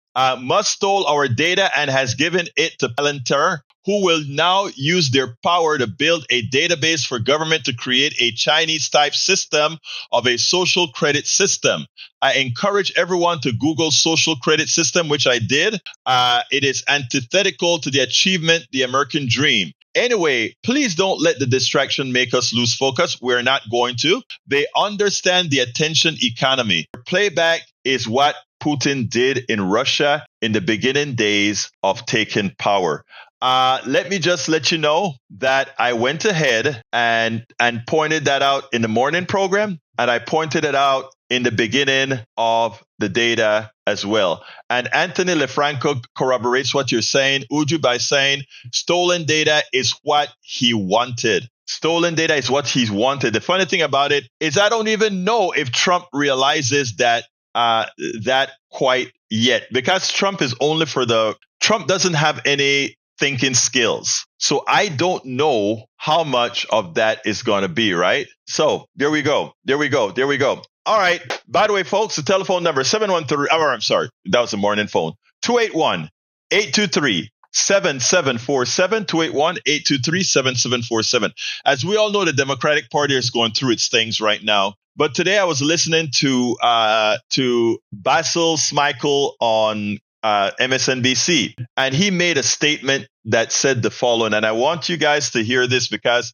Speaker 1: Musk stole our data and has given it to Palantir, who will now use their power to build a database for government to create a Chinese-type system of a social credit system. I encourage everyone to Google social credit system, which I did. It is antithetical to the achievement, the American dream. Anyway, please don't let the distraction make us lose focus. We're not going to. They understand the attention economy. Playback is what Putin did in Russia in the beginning days of taking power. Let me just let you know that I went ahead and pointed that out in the morning program, and I pointed it out in the beginning of the data as well. And Anthony LeFranco corroborates what you're saying, Uju, by saying stolen data is what he wanted. Stolen data is what he's wanted. The funny thing about it is I don't even know if Trump realizes that quite yet, because Trump is only Trump doesn't have any thinking skills. So I don't know how much of that is going to be, right? So there we go. All right. By the way, folks, the telephone number 713. I'm sorry. That was the morning phone. 281-823-7747. 281-823-7747. As we all know, the Democratic Party is going through its things right now. But today I was listening to Basil Smikle on MSNBC, and he made a statement that said the following, and I want you guys to hear this because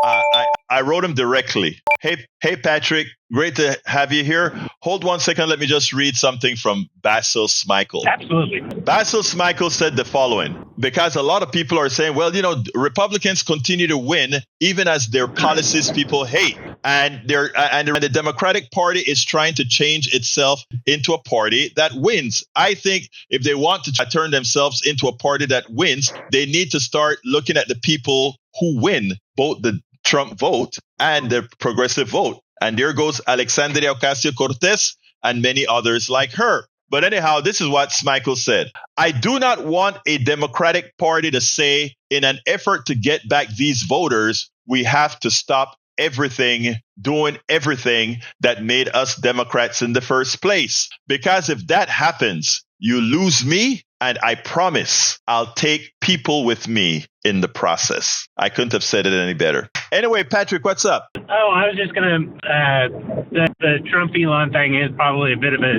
Speaker 1: I wrote him directly. Hey, Patrick, great to have you here. Hold 1 second. Let me just read something from Basil Smikle.
Speaker 4: Absolutely.
Speaker 1: Basil Smikle said the following, because a lot of people are saying, well, Republicans continue to win even as their policies people hate. And the Democratic Party is trying to change itself into a party that wins. I think if they want to turn themselves into a party that wins, they need to start looking at the people who win, both the Trump vote and the progressive vote. And there goes Alexandria Ocasio-Cortez and many others like her. But anyhow, this is what Smikle said. I do not want a Democratic Party to say, in an effort to get back these voters, we have to stop doing everything that made us Democrats in the first place. Because if that happens, you lose me, and I promise I'll take people with me in the process. I couldn't have said it any better. Anyway, Patrick, what's up?
Speaker 4: Oh, I was just going to, the Trump-Elon thing is probably a bit of a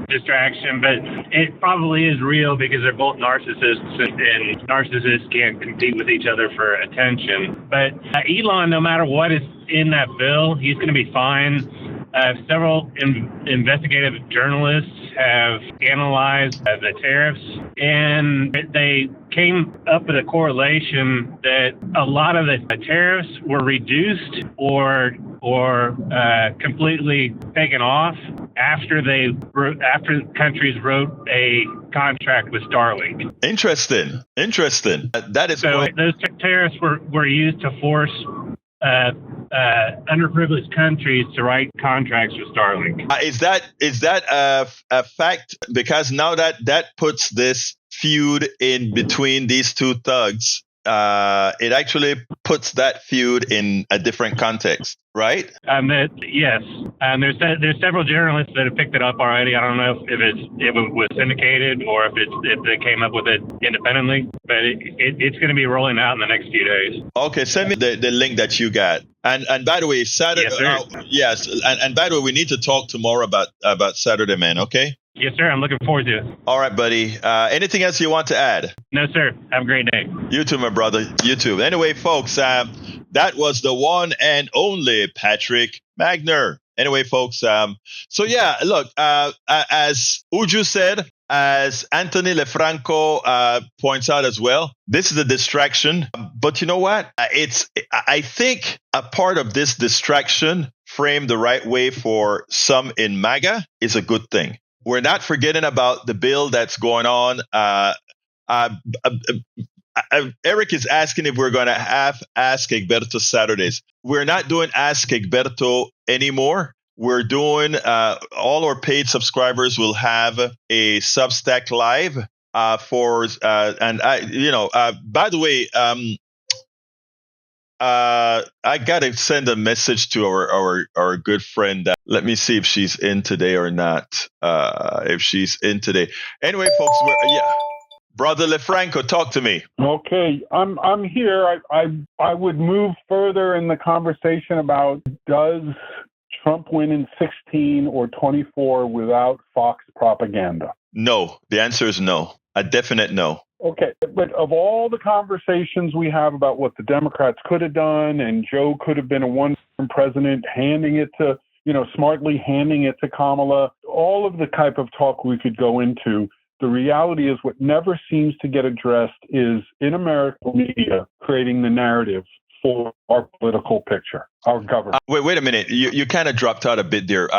Speaker 4: distraction, but it probably is real because they're both narcissists, and narcissists can't compete with each other for attention. But Elon, no matter what is in that bill, he's going to be fine. Several investigative journalists have analyzed the tariffs, and they came up with a correlation that a lot of the tariffs were reduced or completely taken off after countries wrote a contract with Starlink.
Speaker 1: Interesting. That is
Speaker 4: so. Those tariffs were used to force underprivileged countries to write contracts with Starlink.
Speaker 1: Is that a fact? Because now that puts this feud in between these two thugs. It actually puts that feud in a different context, right?
Speaker 4: Yes. There's several journalists that have picked it up already. I don't know if it was syndicated or if they came up with it independently, but it's going to be rolling out in the next few days.
Speaker 1: Okay, send me the link that you got. And by the way, Saturday.
Speaker 4: Yes,
Speaker 1: yes. And by the way, we need to talk tomorrow about Saturday, man. Okay.
Speaker 4: Yes, sir. I'm looking forward to it.
Speaker 1: All right, buddy. Anything else you want to add?
Speaker 4: No, sir. Have a great day.
Speaker 1: You too, my brother. You too. Anyway, folks, that was the one and only Patrick Magner. Anyway, folks, so yeah, look, as Uju said, as Anthony LeFranco points out as well, this is a distraction. But you know what? I think a part of this distraction, framed the right way for some in MAGA, is a good thing. We're not forgetting about the bill that's going on Eric is asking if we're going to have Ask Egberto Saturdays. We're not doing Ask Egberto anymore. We're doing all our paid subscribers will have a Substack Live by the way, I gotta send a message to our good friend. Let me see if she's in today or not. If she's in today. Anyway, folks, Brother LeFranco, talk to me.
Speaker 5: Okay, I'm here. I would move further in the conversation about does Trump win in 16 or 24 without Fox propaganda?
Speaker 1: No. The answer is no. A definite no.
Speaker 5: Okay, but of all the conversations we have about what the Democrats could have done, and Joe could have been a one-term president, smartly handing it to Kamala, all of the type of talk we could go into, the reality is what never seems to get addressed is in American media creating the narrative for our political picture, our government.
Speaker 1: Wait a minute. You kind of dropped out a bit there.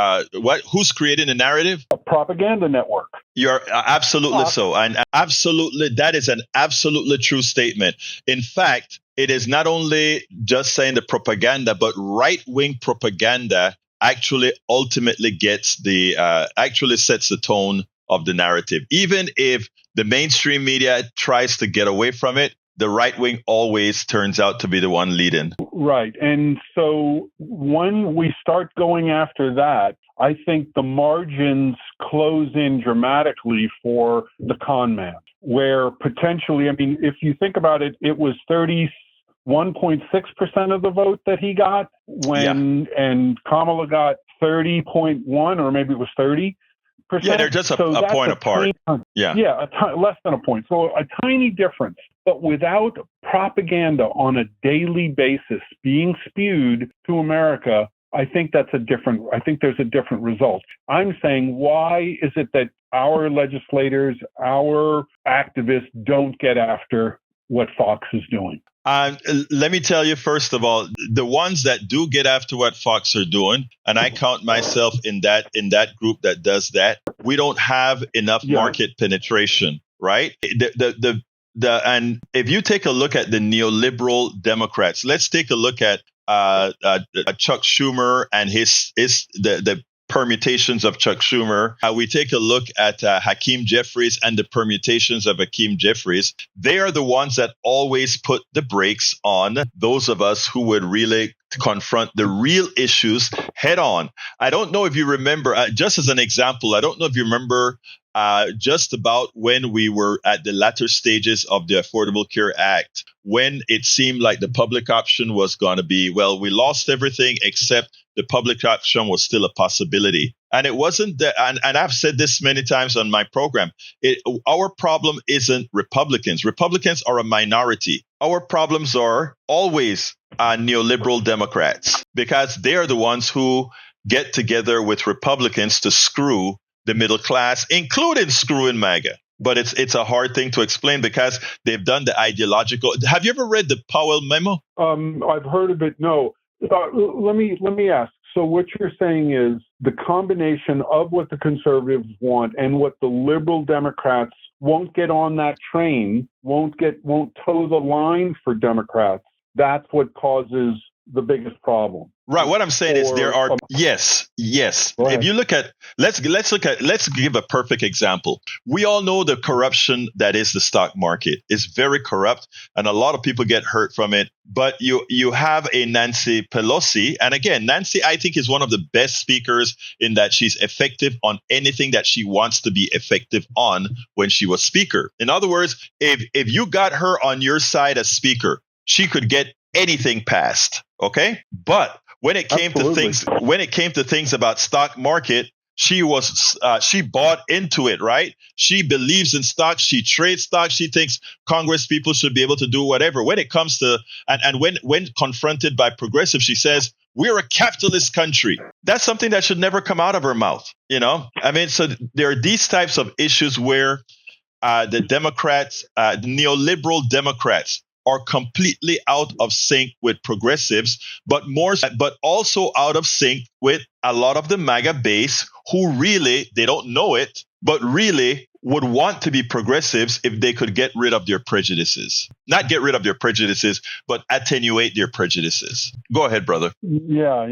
Speaker 1: Who's creating the narrative?
Speaker 5: A propaganda network.
Speaker 1: You're absolutely so. And absolutely, that is an absolutely true statement. In fact, it is not only just saying the propaganda, but right-wing propaganda actually ultimately actually sets the tone of the narrative. Even if the mainstream media tries to get away from it, the right wing always turns out to be the one leading.
Speaker 5: Right. And so when we start going after that, I think the margins close in dramatically for the con man, where potentially, if you think about it, it was 31.6% of the vote that he got and Kamala got 30.1, or maybe it was 30%.
Speaker 1: Yeah, they're just a point apart.
Speaker 5: Less than a point. So a tiny difference. But without propaganda on a daily basis being spewed to America, I think there's a different result. I'm saying, why is it that our legislators, our activists don't get after what Fox is doing?
Speaker 1: Let me tell you, first of all, the ones that do get after what Fox are doing, and I count myself in that group that does that, we don't have enough market penetration, right? And if you take a look at the neoliberal Democrats, let's take a look at Chuck Schumer and the permutations of Chuck Schumer. We take a look at Hakeem Jeffries and the permutations of Hakeem Jeffries. They are the ones that always put the brakes on those of us who would really confront the real issues head on. I don't know if you remember, just as an example, I don't know if you remember just about when we were at the latter stages of the Affordable Care Act, when it seemed like the public option was going to be, we lost everything except the public option was still a possibility. And it wasn't that, and I've said this many times on my program, our problem isn't Republicans. Republicans are a minority. Our problems are always neoliberal Democrats, because they're the ones who get together with Republicans to screw the middle class, including screwing MAGA. But it's a hard thing to explain because they've done the ideological. Have you ever read the Powell memo?
Speaker 5: I've heard of it. No. Let me ask. So what you're saying is the combination of what the conservatives want and what the liberal Democrats won't get on that train, won't toe the line for Democrats. That's what causes the biggest problem.
Speaker 1: Right. What I'm saying is there are yes. If you look at let's give a perfect example. We all know the corruption that is the stock market is very corrupt, and a lot of people get hurt from it. But you have a Nancy Pelosi, and again, Nancy, I think, is one of the best speakers in that she's effective on anything that she wants to be effective on when she was speaker. In other words, if you got her on your side as speaker, she could get anything passed. Okay, but when it came to things about stock market, she bought into it, right? She believes in stocks. She trades stocks. She thinks Congress people should be able to do whatever. When it comes to and when confronted by progressive, she says, we're a capitalist country. That's something that should never come out of her mouth. So there are these types of issues where the Democrats, the neoliberal Democrats, are completely out of sync with progressives, but also out of sync with a lot of the MAGA base who really, they don't know it, but really would want to be progressives if they could get rid of their prejudices. Not get rid of their prejudices, but attenuate their prejudices. Go ahead, brother.
Speaker 5: Yeah.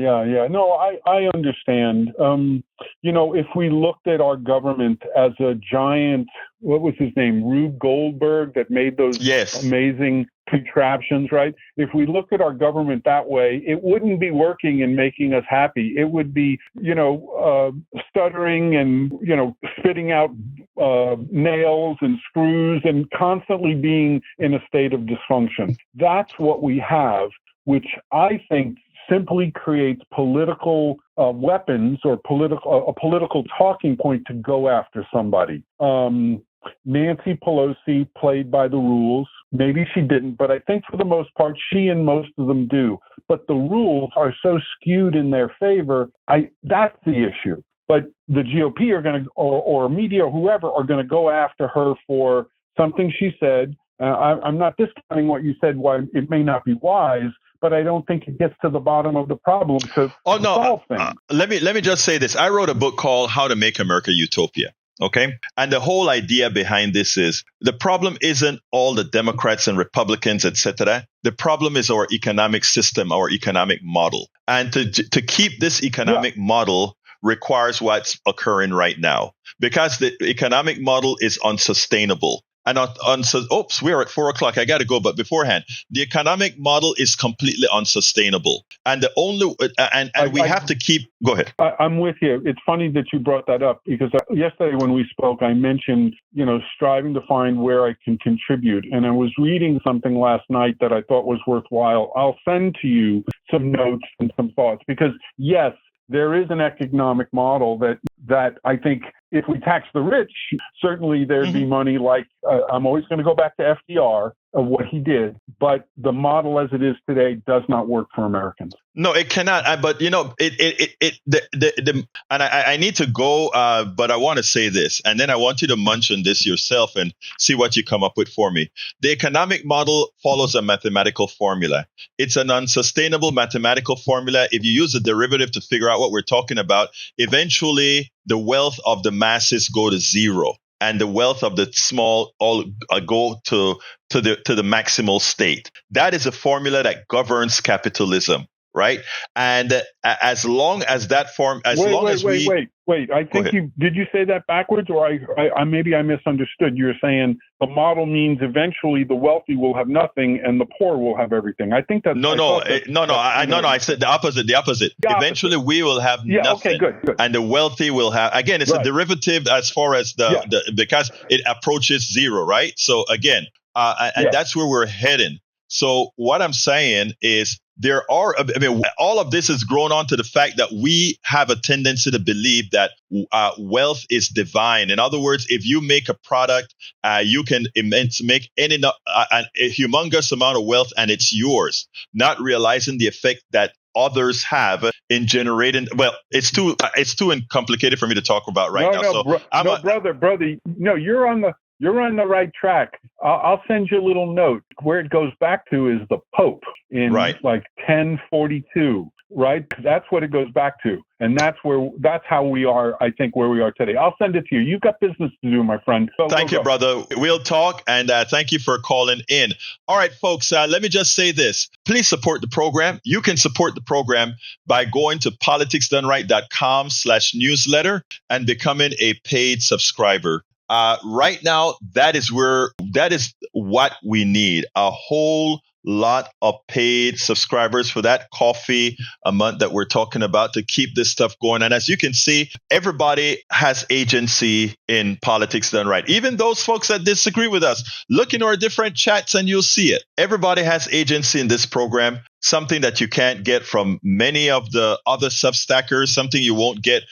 Speaker 5: No, I understand. If we looked at our government as a giant, what was his name, Rube Goldberg, that made those amazing contraptions, right? If we looked at our government that way, it wouldn't be working and making us happy. It would be, stuttering and, spitting out nails and screws and constantly being in a state of dysfunction. That's what we have, which I think simply creates political weapons or a political talking point to go after somebody. Nancy Pelosi played by the rules. Maybe she didn't, but I think for the most part, she and most of them do. But the rules are so skewed in their favor. That's the issue. But the GOP are going to, or media, or whoever, are going to go after her for something she said. I'm not discounting what you said, why it may not be wise, but I don't think it gets to the bottom of the problem to solve things.
Speaker 1: Let me just say this. I wrote a book called How to Make America Utopia. Okay. And the whole idea behind this is the problem isn't all the Democrats and Republicans, etc. The problem is our economic system, our economic model. And to keep this economic model requires what's occurring right now, because the economic model is unsustainable. And we're at 4:00. I got to go. But beforehand, the economic model is completely unsustainable. And the only we have to keep. Go ahead.
Speaker 5: I'm with you. It's funny that you brought that up, because yesterday when we spoke, I mentioned, striving to find where I can contribute. And I was reading something last night that I thought was worthwhile. I'll send to you some notes and some thoughts, because yes, there is an economic model that I think if we tax the rich, certainly there'd be money. Like I'm always going to go back to FDR of what he did, but the model as it is today does not work for Americans.
Speaker 1: No, it cannot. But I need to go. But I want to say this, and then I want you to munch on this yourself and see what you come up with for me. The economic model follows a mathematical formula. It's an unsustainable mathematical formula. If you use a derivative to figure out what we're talking about, eventually the wealth of the masses go to zero, and the wealth of the small all go to the maximal state. That is a formula that governs capitalism, right? And as long as that form, wait. I think did you say that backwards, or I maybe I misunderstood. You're saying the model means eventually the wealthy will have nothing and the poor will have everything. I think that's no. I said the opposite. Eventually, we will have nothing. Okay, good. And the wealthy will have. Again, it's a derivative as far as because it approaches zero, right? So again, and that's where we're heading. So what I'm saying is all of this is grown onto the fact that we have a tendency to believe that wealth is divine. In other words, if you make a product, you can make a humongous amount of wealth and it's yours, not realizing the effect that others have in generating. Well, it's too complicated for me to talk about now. You're on the right track. I'll send you a little note. Where it goes back to is the Pope in like 1042, right? That's what it goes back to. And that's how we are, I think, where we are today. I'll send it to you. You've got business to do, my friend. Thank you, brother. We'll talk, and thank you for calling in. All right, folks, let me just say this. Please support the program. You can support the program by going to politicsdoneright.com/newsletter and becoming a paid subscriber. Right now, that is what we need. A whole lot of paid subscribers for that coffee a month that we're talking about to keep this stuff going. And as you can see, everybody has agency in Politics Done Right. Even those folks that disagree with us, look in our different chats and you'll see it. Everybody has agency in this program, something that you can't get from many of the other Substackers, something you won't get.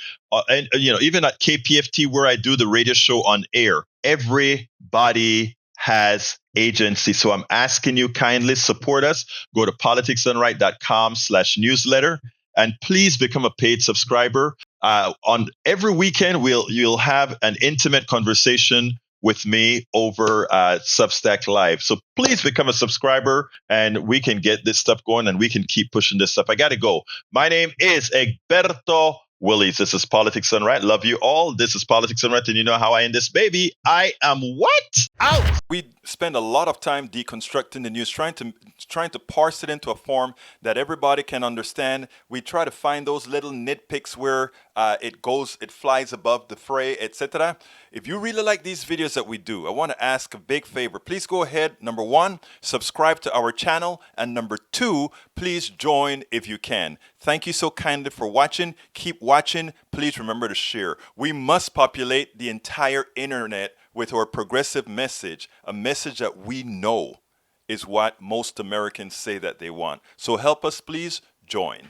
Speaker 1: And even at KPFT, where I do the radio show on air, everybody has agency. So I'm asking you kindly support us. Go to politicsdoneright.com/newsletter and please become a paid subscriber. On every weekend, you'll have an intimate conversation with me over Substack Live. So please become a subscriber and we can get this stuff going and we can keep pushing this stuff. I got to go. My name is Egberto Willies, this is Politics Done Right. Love you all. This is Politics Done Right, and you know how I end this baby. I am what? Out! We spend a lot of time deconstructing the news, trying to parse it into a form that everybody can understand. We try to find those little nitpicks where it flies above the fray, etc. If you really like these videos that we do, I want to ask a big favor. Please go ahead, number one, subscribe to our channel, and number two, please join if you can. Thank you so kindly for watching. Keep watching. Please remember to share. We must populate the entire internet with our progressive message, a message that we know is what most Americans say that they want. So help us, please join.